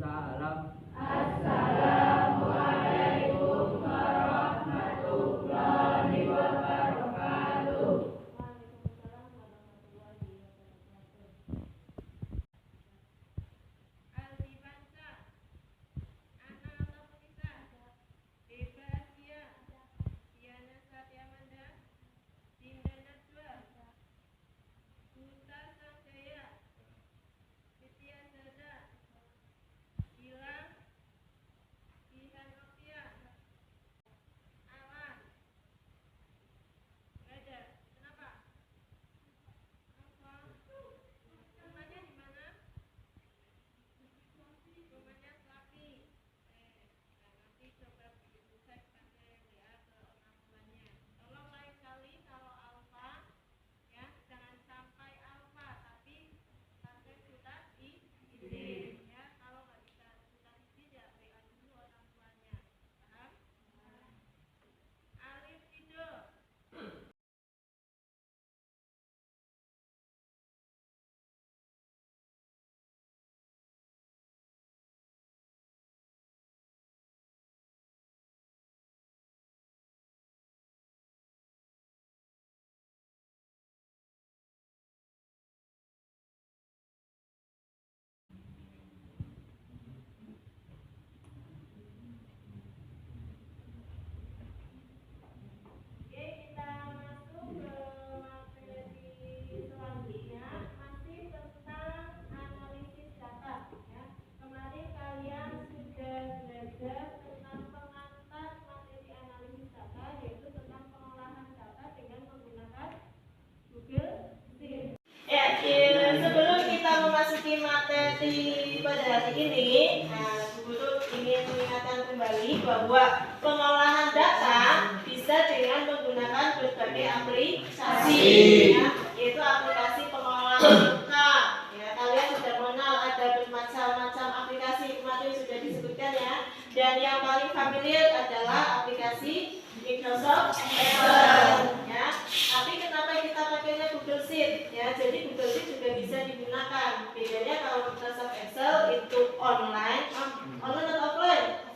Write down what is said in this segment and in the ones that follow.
Waalaikumsalam. Assalamualaikum warahmatullahi wabarakatuh. Materi pada hari ini, Bu Guru ingin mengingatkan kembali bahwa pengolahan data bisa dengan menggunakan berbagai aplikasi, yaitu aplikasi pengolahan data. Ya, kalian sudah mengenal ada bermacam-macam aplikasi, kemarin sudah disebutkan ya. Dan yang paling familiar adalah aplikasi Microsoft Excel. Ya, tapi kenapa kita pakainya Google Sheet? Ya, jadi Google Sheet juga bisa digunakan. Bedanya kalau Microsoft Excel itu online atau offline?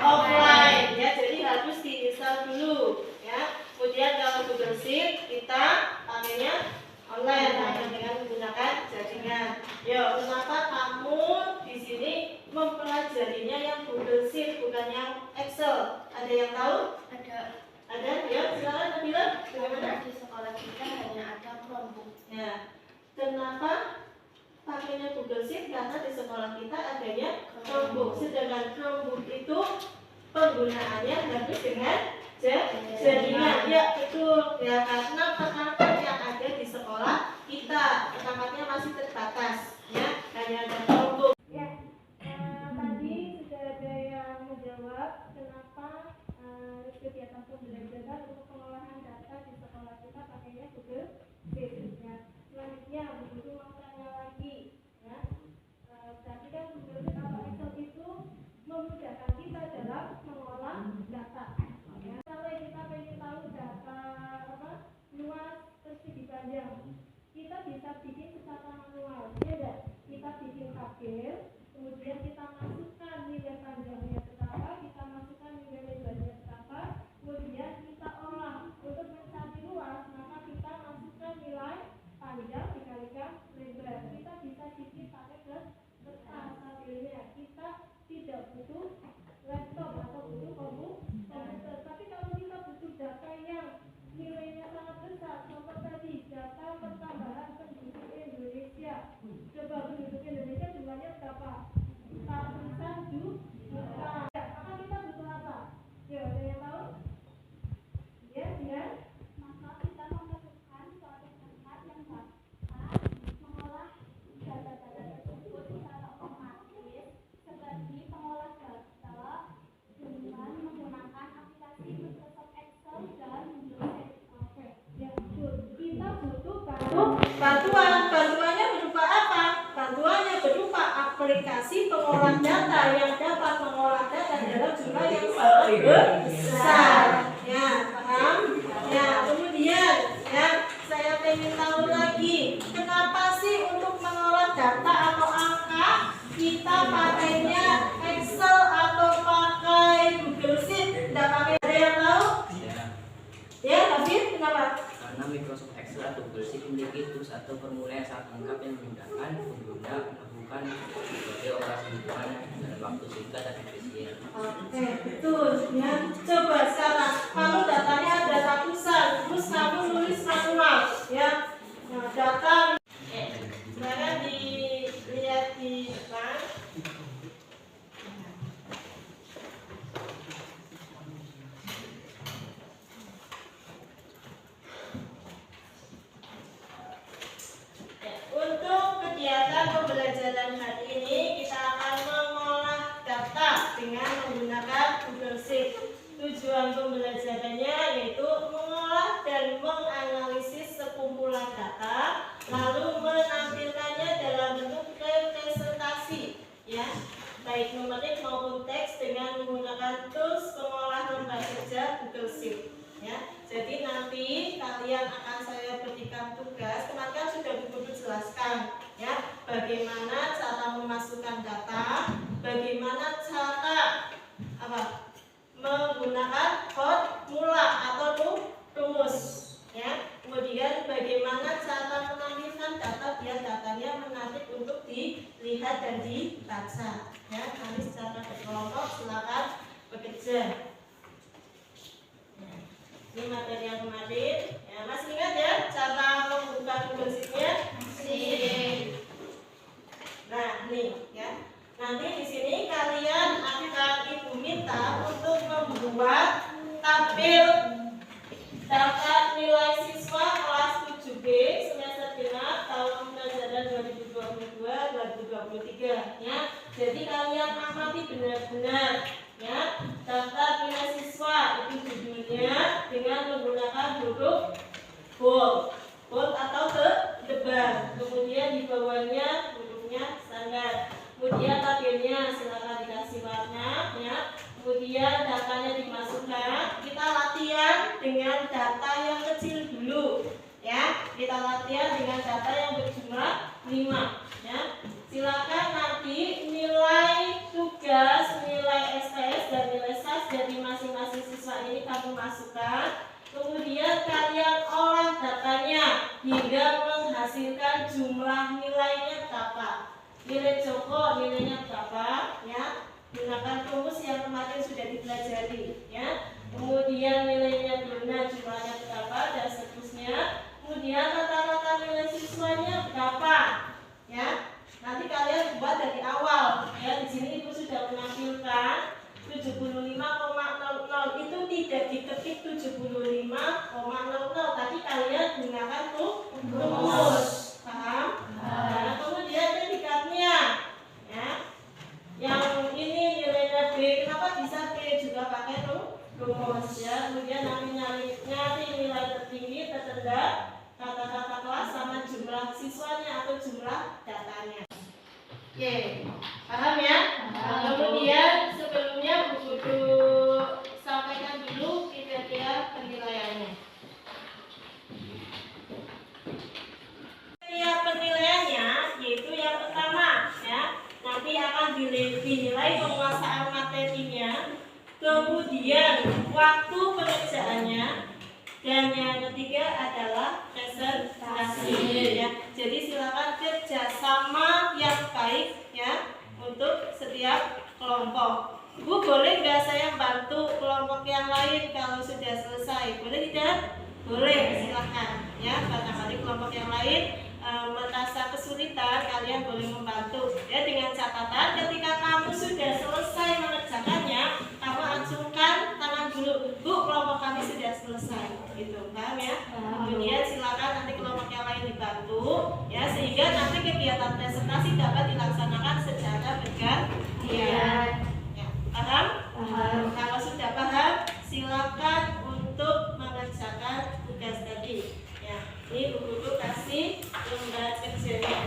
Offline. Ya, jadi harus diinstal dulu. Ya, kemudian kalau Google Sheet kita pakainya online dengan menggunakan jaringan. Yo, kenapa kamu di sini mempelajarinya yang Google Sheet bukan yang Excel? Ada yang tahu? Ada? Ya, silakan Nabila. Bagaimana? Di sekolah kita hanya ada Chromebook. Ya, kenapa pakainya Google Sheet? Karena di sekolah kita adanya Chromebook. Sedangkan Chromebook itu penggunaannya harus dengan jaringan. Ya, betul. Ya, karena perangkat yang ada di sekolah kita perangkatnya masih terbatas. Ya, hanya ada Chromebook. Ya, tadi sudah ada yang menjawab kenapa kegiatan pembelajaran untuk pengolahan data di sekolah kita pakainya Google Sheet. Ya, selanjutnya Bu Guru mau tanya lagi. Ya, berarti kan Google Sheet atau Excel itu memudahkan kita dalam mengolah data. Ya, kalau kita ingin tahu data luas persegi panjang, kita bisa bikin secara manual. Ya, kita bikin tabel, kemudian kita masukkan nilai panjangnya berapa, kita masukkan nilai lebarnya berapa, kemudian kita olah. Untuk mencari luas, maka kita masukkan nilai panjang dikalikan lebar. Kita bisa bikin pakai kertas tabelnya. Kita tidak butuh laptop atau butuh komputer. Tapi kalau kita butuh data yang nilainya sangat besar, contoh tadi data pertambahan penduduk Indonesia. Coba penduduk Indonesia jumlahnya berapa? 41 juta. Ya, maka kita butuh apa? Ya, ada yang tahu? Ya, dia. Maka kita memerlukan suatu tempat yang dapat mengolah data-data tersebut secara otomatis seperti pengolah data dengan menggunakan aplikasi Microsoft Excel dan Google Sheet. Oke, ya betul. Kita butuh Bantuan. Bantuannya berupa apa? Bantuannya berupa aplikasi pengolah data yang dapat mengolah data dalam jumlah yang sangat besar. Ya, paham? Ya, kemudian ya, saya ingin tahu lagi, kenapa sih untuk mengolah data atau angka kita pakainya itu satu formula yang sangat lengkap yang memudahkan pengguna melakukan berbagai operasi hitungan dalam waktu singkat dan efisien. Oke, betul ya. Coba sekarang kalau datanya ada ratusan, terus kamu nulis manual ya. Nah, data sekarang dilihat di depan. Untuk kegiatan pembelajaran hari ini kita akan mengolah data dengan menggunakan Google Sheet. Tujuan pembelajarannya yaitu mengolah dan menganalisis sekumpulan data, lalu menampilkannya dalam bentuk representasi, ya, baik numerik maupun teks dengan menggunakan tools pengolah lembar kerja Google Sheet. Ya, jadi nanti kalian akan saya berikan tugas. Kemarin kan sudah Buku jelaskan, ya, bagaimana cara memasukkan data, bagaimana cara menggunakan formula atau rumus, ya. Kemudian bagaimana cara menampilkan data biar datanya menarik untuk dilihat dan dibaca, ya. Nanti secara berkelompok silakan bekerja. Ini materi yang kemarin, ya, masih ingat ya cara membuka Google Sheet-nya? Masih. Nah, nih ya. Nanti di sini kalian akan Ibu minta untuk membuat tabel data nilai siswa kelas 7B semester genap tahun pelajaran 2022-2023, ya. Jadi kalian amati benar-benar, ya, daftar nilai siswa itu judulnya dengan menggunakan huruf bold atau tebal. Kemudian di bawahnya hurufnya standar. Kemudian tabelnya silakan dikasih warna, ya. Kemudian datanya dimasukkan. Kita latihan dengan data yang kecil dulu, ya. Kita latihan dengan data yang berjumlah 5, ya. Silakan nanti nilai tugas, nilai STS dan nilai SAS dari masing-masing siswa ini kamu masukkan. Kemudian kalian olah datanya hingga menghasilkan jumlah nilainya berapa. Nilai Joko nilainya berapa, ya. Gunakan rumus yang kemarin sudah dipelajari, ya. Kemudian nilainya Bruna jumlahnya berapa dan seterusnya. Kemudian rata-rata nilai siswanya berapa, ya. Nanti kalian buat dari awal, ya. Di sini Ibu sudah menampilkan 75,00 itu tidak diketik 75,00. Tadi kalian gunakan rumus, paham? Nah, kemudian predikatnya, ya. Yang ini nilainya B, kenapa bisa B juga pakai rumus, ya. Kemudian nyari nilai tertinggi, terrendah, kata-kata kelas sama jumlah siswanya atau jumlah datanya. Oke, paham ya? Kemudian sebelumnya Bu Guru sampaikan dulu kriteria penilaiannya. Kriteria penilaiannya yaitu yang pertama, ya, nanti akan dinilai penguasaan materinya, kemudian waktu pengerjaannya, dan yang ketiga adalah presentasi, ya. Jadi silakan kerjasama yang baik, ya, untuk setiap kelompok. Bu, boleh nggak saya bantu kelompok yang lain kalau sudah selesai? Boleh tidak? Boleh, silakan, ya. Barangkali kelompok yang lain merasa kesulitan, kalian boleh membantu, ya, dengan catatan ketika kamu sudah selesai mengerjakannya, kamu acungkan tangan dulu, Bu, kelompok kami sudah selesai, gitu, paham ya? Kemudian silakan nanti kelompok yang lain dibantu, ya, sehingga nanti kegiatan presentasi dapat dilaksanakan secara bergantian, ya, paham? Kalau sudah paham, silakan untuk mengerjakan tugas tadi. Ini Bu Guru kasih lembar kerjanya.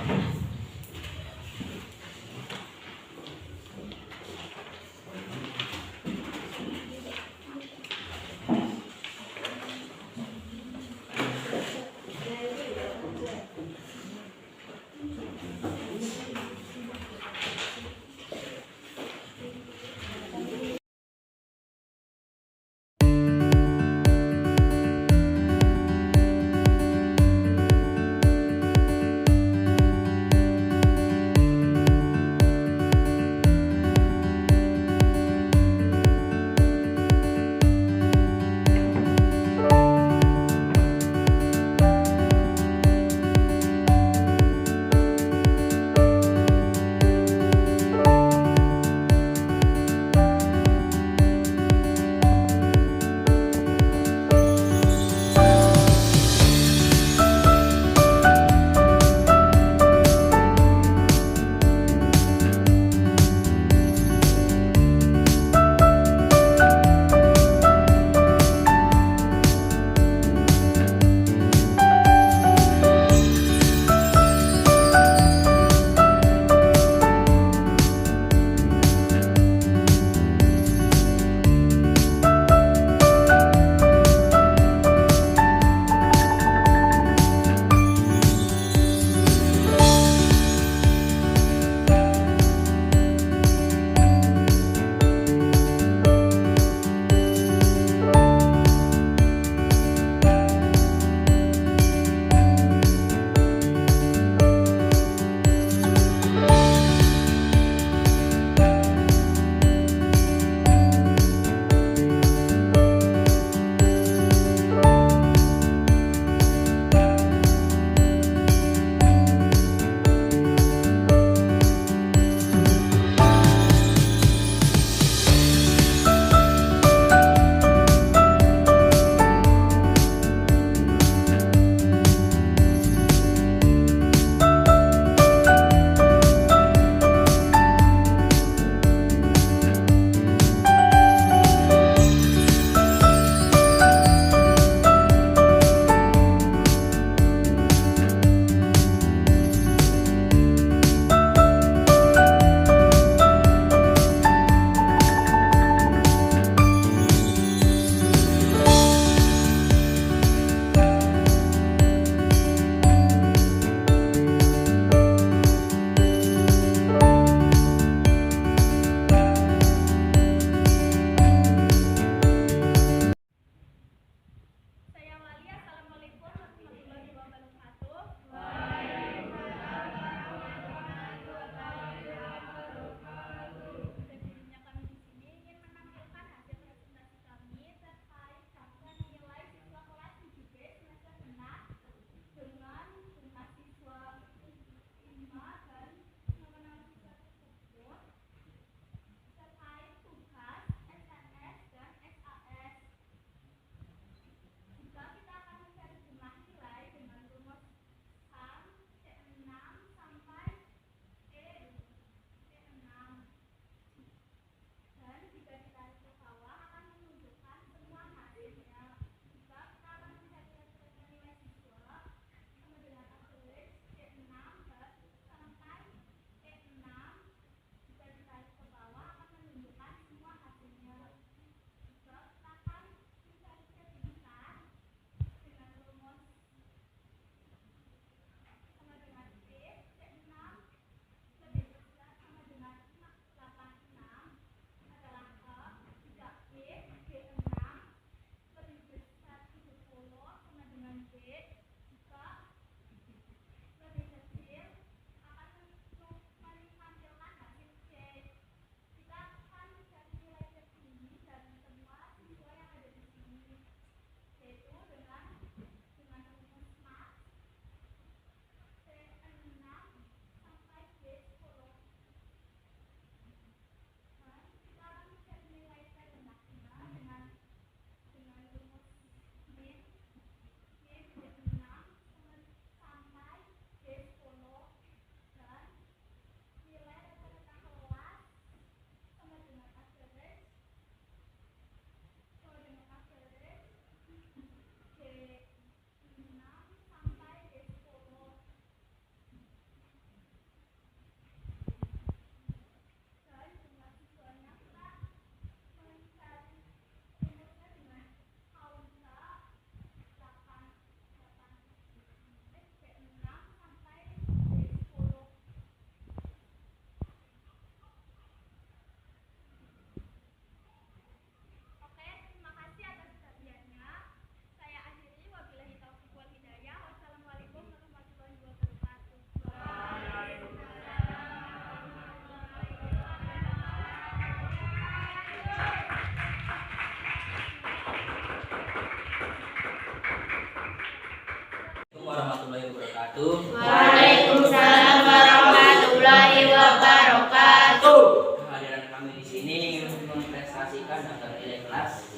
wabarakatuh. Waalaikumsalam warahmatullahi wabarakatuh. Kehadiran kami di sini memprestasikan agar nilai kelas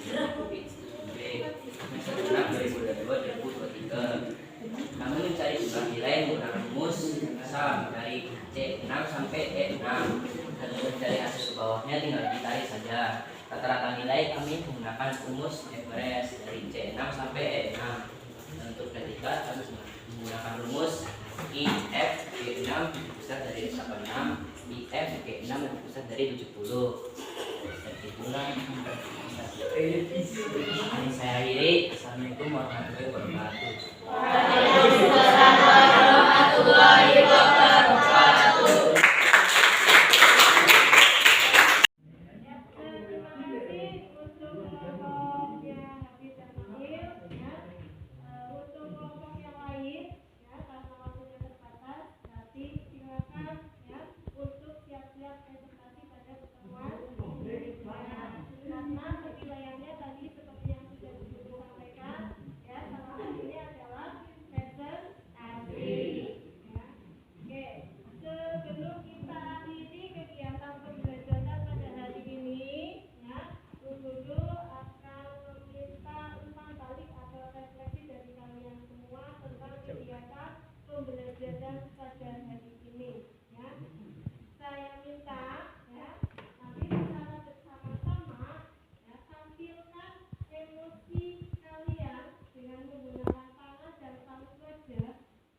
B semester 6 2022-2023. Kami mencari jumlah nilai menggunakan rumus SAM dari C6 sampai E6 dan untuk mencari hasil ke bawahnya tinggal ditarik saja. Rata-rata nilai kami menggunakan rumus Everest dari C6 sampai E6. Dan untuk ketiga kami menggunakan rumus IF G6 besar dari 86, IF G6 lebih besar dari 70. Dan itulah ini saya akhiri. Assalamualaikum warahmatullahi wabarakatuh. Waalaikumsalam warahmatullahi wabarakatuh. Terima kasih untuk kelompok yang habis dan mahir, ya. Untuk kelompok yang lain, ya, karena waktunya terbatas, nanti silakan ya untuk siap-siap presentasi pada pertemuan berikutnya. Karena penilaiannya tadi seperti yang sudah disampaikan, ya, salah satunya adalah presentasi. Ya. Oke, sebelum kita akhiri kegiatan pembelajaran pada hari ini, ya, Guru akan meminta umpan balik atau refleksi dari kalian semua tentang kegiatan pembelajaran pada hari ini. Ya. Saya minta, ya, nanti secara bersama-sama, ya, tampilkan emosi kalian dengan menggunakan tangan dan palu wajah.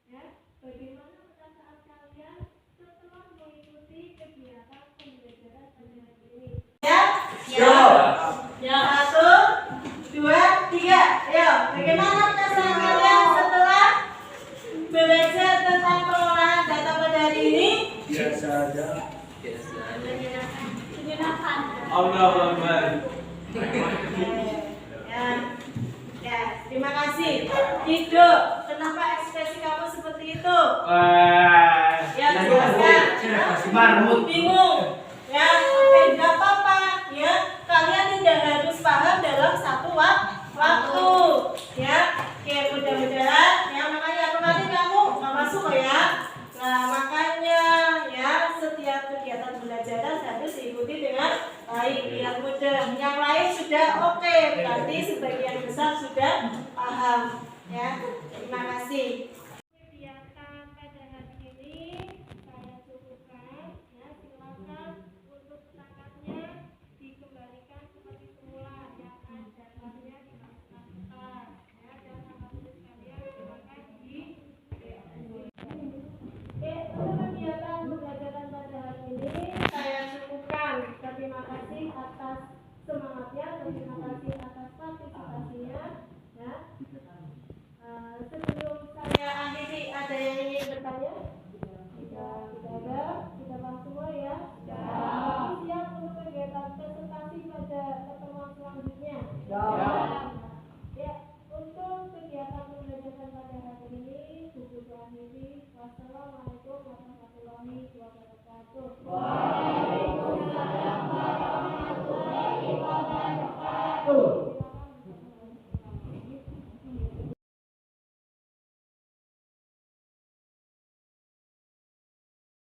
Ya, bagaimana perasaan kalian setelah mengikuti kegiatan pembelajaran pada hari ini? Satu, dua, tiga. Ayo, bagaimana perasaan kalian setelah belajar tentang pengolahan data pada hari ini? Biasa aja. Menyenangkan. Allah Akbar. Ya, terima kasih. Hidup, kenapa ekspresi kamu seperti itu? Wah. Ya, jelaskan. Kasih marmut. Bingung. Ya, oke, tidak apa-apa. Ya, kalian tidak harus paham dalam satu waktu. Ya, oke, mudah-mudahan. Ya, makanya aku nanti kamu nggak masuk loh ya. Nah, makanya ya setiap kegiatan belajar harus diikuti dengan baik, biar mudah. Yang lain sudah oke, berarti sebagian besar sudah paham. Ya, terima kasih. Kegiatan pada hari ini saya cukupkan, ya, silakan untuk perangkatnya dikembalikan seperti semula, yang ada datanya dimasukkan tas, ya, dan alat tulis kalian silakan di Oke, untuk kegiatan pembelajaran pada hari ini saya cukupkan. Terima kasih atas semangatnya, terima kasih atas partisipasinya, ya. Sebelum Saya akhiri, ada yang ingin bertanya? tidak ada, sudah paham semua ya? Siap untuk kegiatan presentasi pada pertemuan selanjutnya? Ya, untuk kegiatan pembelajaran pada hari ini, buku akhiri. Wassalamualaikum warahmatullahi wabarakatuh.